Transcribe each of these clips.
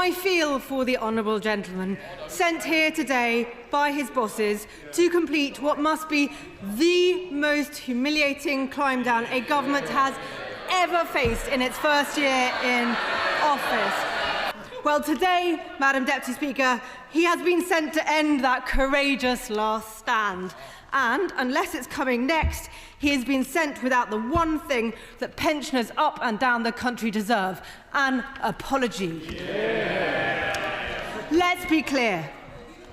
I feel for the honourable gentleman sent here today by his bosses to complete what must be the most humiliating climb down a government has ever faced in its first year in office. Well, today, Madam Deputy Speaker, he has been sent to end that courageous last stand. And, unless it's coming next, he has been sent without the one thing that pensioners up and down the country deserve: an apology. Yeah. Let's be clear.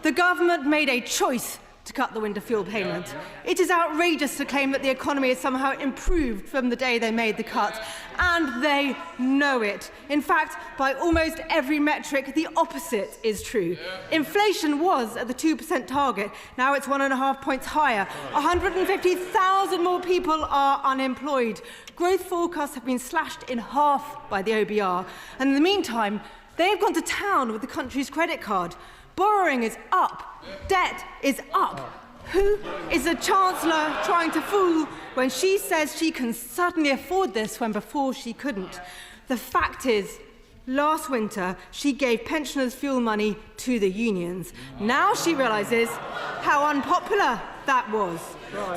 The government made a choice to cut the winter fuel payment. It is outrageous to claim that the economy has somehow improved from the day they made the cut, and they know it. In fact, by almost every metric, the opposite is true. Inflation was at the 2% target. Now it's 1.5 points higher. 150,000 more people are unemployed. Growth forecasts have been slashed in half by the OBR. And in the meantime, they've gone to town with the country's credit card. Borrowing is up. Debt is up. Who is the Chancellor trying to fool when she says she can suddenly afford this when before she couldn't? The fact is, last winter, she gave pensioners fuel money to the unions. Now she realises how unpopular that was.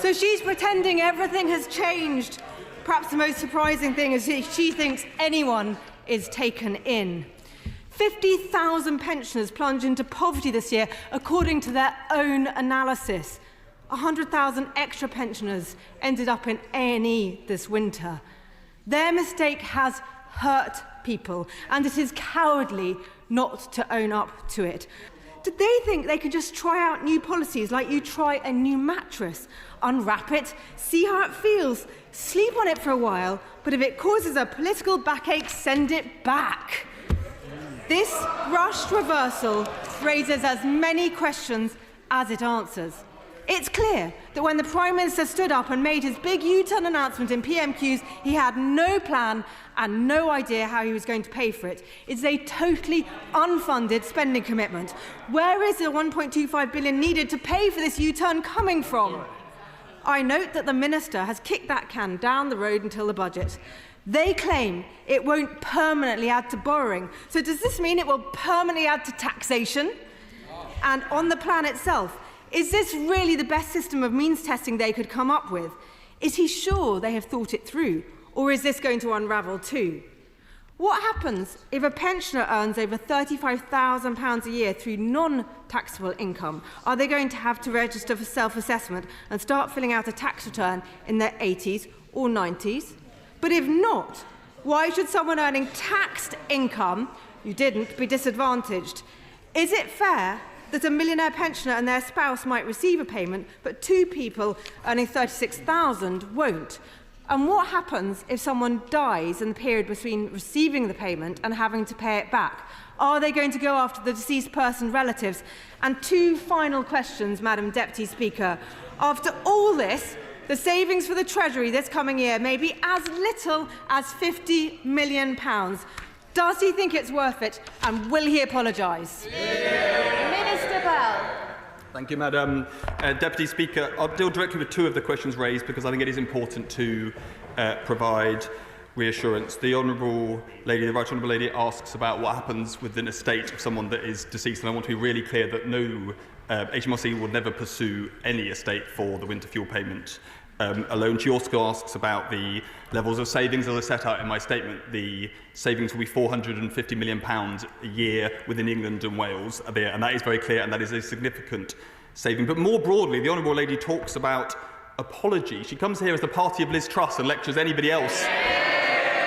So she's pretending everything has changed. Perhaps the most surprising thing is she thinks anyone is taken in. 50,000 pensioners plunged into poverty this year, according to their own analysis. 100,000 extra pensioners ended up in A&E this winter. Their mistake has hurt people, and it is cowardly not to own up to it. Did they think they could just try out new policies like you try a new mattress? Unwrap it, see how it feels, sleep on it for a while, but if it causes a political backache, send it back. This rushed reversal raises as many questions as it answers. It's clear that when the Prime Minister stood up and made his big U-turn announcement in PMQs, he had no plan and no idea how he was going to pay for it. It's a totally unfunded spending commitment. Where is the £1.25 billion needed to pay for this U-turn coming from? I note that the Minister has kicked that can down the road until the budget. They claim it won't permanently add to borrowing. So does this mean it will permanently add to taxation? And on the plan itself, is this really the best system of means testing they could come up with? Is he sure they have thought it through? Or is this going to unravel too? What happens if a pensioner earns over £35,000 a year through non-taxable income? Are they going to have to register for self-assessment and start filling out a tax return in their 80s or 90s? But if not, why should someone earning taxed income, you didn't, be disadvantaged? Is it fair that a millionaire pensioner and their spouse might receive a payment, but two people earning $36,000 won't? And what happens if someone dies in the period between receiving the payment and having to pay it back? Are they going to go after the deceased person's relatives? And two final questions, Madam Deputy Speaker. After all this, the savings for the Treasury this coming year may be as little as £50 million. Does he think it's worth it, and will he apologise? Yeah. Minister Bell. Thank you, Madam Deputy Speaker. I'll deal directly with two of the questions raised because I think it is important to provide reassurance. The Honourable Lady, the Right Honourable Lady, asks about what happens with an estate of someone that is deceased, and I want to be really clear that no HMRC will never pursue any estate for the winter fuel payment alone. She also asks about the levels of savings. As I set out in my statement, the savings will be £450 million a year within England and Wales, and that is very clear, and that is a significant saving. But more broadly, the Honourable Lady talks about apology. She comes here as the party of Liz Truss and lectures anybody else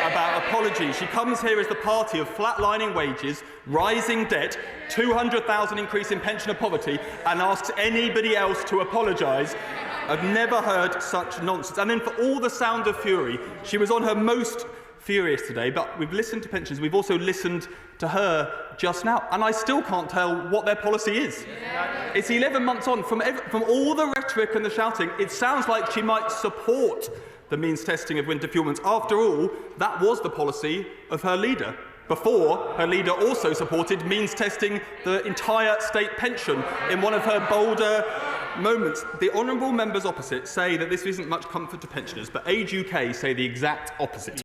about apology. She comes here as the party of flatlining wages, rising debt, 200,000 increase in pensioner poverty, and asks anybody else to apologise. I've never heard such nonsense. And then for all the sound of fury, she was on her most furious today, but we've listened to pensioners. We've also listened to her just now, and I still can't tell what their policy is. Yeah. It's 11 months on. From all the rhetoric and the shouting, it sounds like she might support the means testing of winter fuel payments. After all, that was the policy of her leader. Before, her leader also supported means testing the entire state pension in one of her bolder moments. The honourable members opposite say that this isn't much comfort to pensioners, but Age UK say the exact opposite.